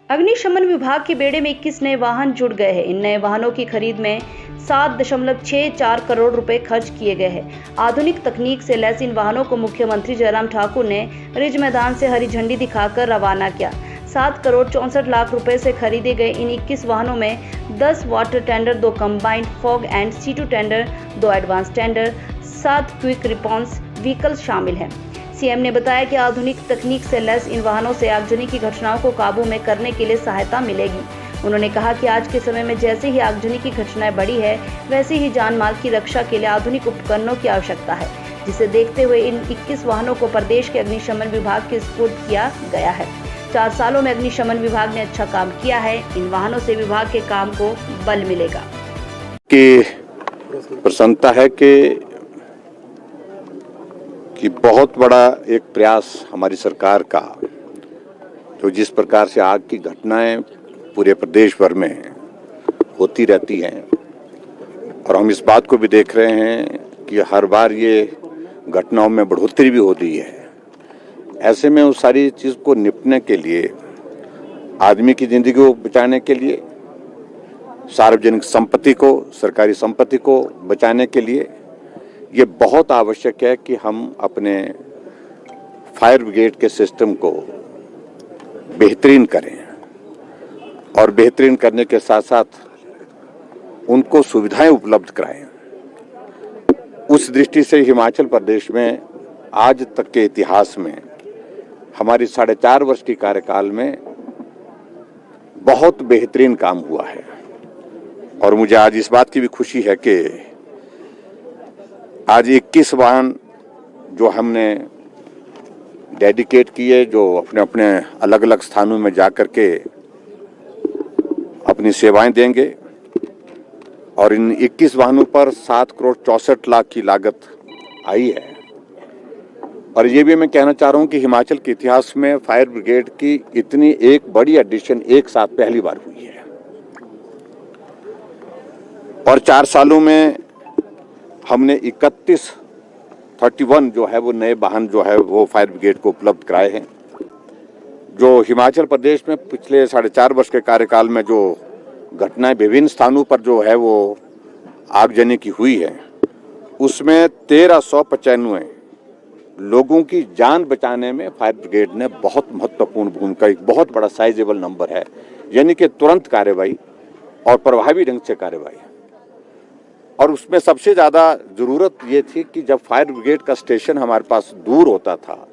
अग्निशमन विभाग के बेड़े में 21 नए वाहन जुड़ गए हैं। इन नए वाहनों की खरीद में 7.64 करोड़ रुपए खर्च किए गए हैं। आधुनिक तकनीक से लैस इन वाहनों को मुख्यमंत्री जयराम ठाकुर ने रिज मैदान से हरी झंडी दिखाकर रवाना किया। 7 करोड़ 64 लाख रुपए से खरीदे गए इन 21 वाहनों में 10 water tender, 2 combined fog and C2 tender, 2 advance tender, 7 quick response vehicle शामिल हैं। सीएम ने बताया कि आधुनिक तकनीक से लैस इन वाहनों से आगजनी की घटनाओं को काबू में करने के लिए सहायता मिलेगी। उन्होंने कहा कि आज के समय में जैसे ही आगजनी की घटनाएं बढ़ी है, वैसे ही जान माल की रक्षा के लिए आधुनिक उपकरणों की आवश्यकता है, जिसे देखते हुए इन 21 वाहनों को प्रदेश के अग्निशमन विभाग के सुपुर्द किया गया है। 4 सालों में अग्निशमन विभाग ने अच्छा काम किया है। इन वाहनों से विभाग के काम को बल मिलेगा। कि प्रसन्नता है कि बहुत बड़ा एक प्रयास हमारी सरकार का, तो जिस प्रकार से आग की घटनाएं पूरे प्रदेश भर में होती रहती हैं और हम इस बात को भी देख रहे हैं कि हर बार ये घटनाओं में बढ़ोतरी भी होती है। ऐसे में उस सारी चीज़ को निपटने के लिए, आदमी की जिंदगी को बचाने के लिए, सार्वजनिक संपत्ति को, सरकारी संपत्ति को बचाने के लिए ये बहुत आवश्यक है कि हम अपने फायर ब्रिगेड के सिस्टम को बेहतरीन करें और बेहतरीन करने के साथ साथ उनको सुविधाएं उपलब्ध कराएं। उस दृष्टि से हिमाचल प्रदेश में आज तक के इतिहास में हमारी 4.5 वर्ष की कार्यकाल में बहुत बेहतरीन काम हुआ है और मुझे आज इस बात की भी खुशी है कि आज 21 वाहन जो हमने डेडिकेट किए, जो अपने अपने अलग अलग स्थानों में जाकर के अपनी सेवाएं देंगे और इन 21 वाहनों पर 7 करोड़ 64 लाख की लागत आई है। और ये भी मैं कहना चाह रहा हूं कि हिमाचल के इतिहास में फायर ब्रिगेड की इतनी एक बड़ी एडिशन एक साथ पहली बार हुई है और 4 सालों में हमने 31 जो है वो नए वाहन जो है वो फायर ब्रिगेड को उपलब्ध कराए हैं। जो हिमाचल प्रदेश में पिछले 4.5 वर्ष के कार्यकाल में जो घटनाएं विभिन्न स्थानों पर जो है वो आगजनी की हुई है, उसमें 1395 लोगों की जान बचाने में फायर ब्रिगेड ने बहुत महत्वपूर्ण भूमिका, एक बहुत बड़ा साइजेबल नंबर है, यानी कि तुरंत कार्रवाई और प्रभावी ढंग से कार्रवाई। और उसमें सबसे ज़्यादा ज़रूरत ये थी कि जब फायर ब्रिगेड का स्टेशन हमारे पास दूर होता था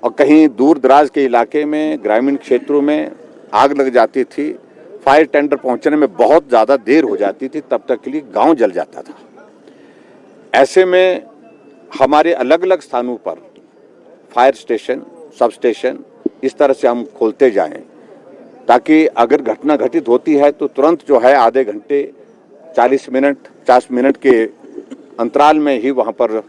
और कहीं दूर दराज के इलाके में, ग्रामीण क्षेत्रों में आग लग जाती थी, फायर टेंडर पहुंचने में बहुत ज़्यादा देर हो जाती थी, तब तक के लिए गांव जल जाता था। ऐसे में हमारे अलग अलग स्थानों पर फायर स्टेशन, सब स्टेशन इस तरह से हम खोलते जाएं ताकि अगर घटना घटित होती है तो तुरंत जो है आधे घंटे 40 मिनट 50 मिनट के अंतराल में ही वहां पर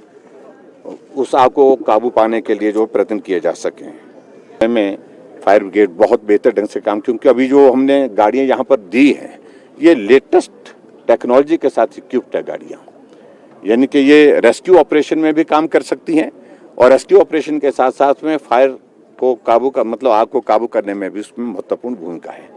उस आग को काबू पाने के लिए जो प्रयत्न किए जा सकें। में फायर ब्रिगेड बहुत बेहतर ढंग से काम, क्योंकि अभी जो हमने गाड़ियां यहाँ पर दी हैं ये लेटेस्ट टेक्नोलॉजी के साथ इक्विप्ड है गाड़ियाँ, यानी कि ये रेस्क्यू ऑपरेशन में भी काम कर सकती हैं और रेस्क्यू ऑपरेशन के साथ साथ में फायर को काबू का मतलब आग को काबू करने में भी उसमें महत्वपूर्ण भूमिका है।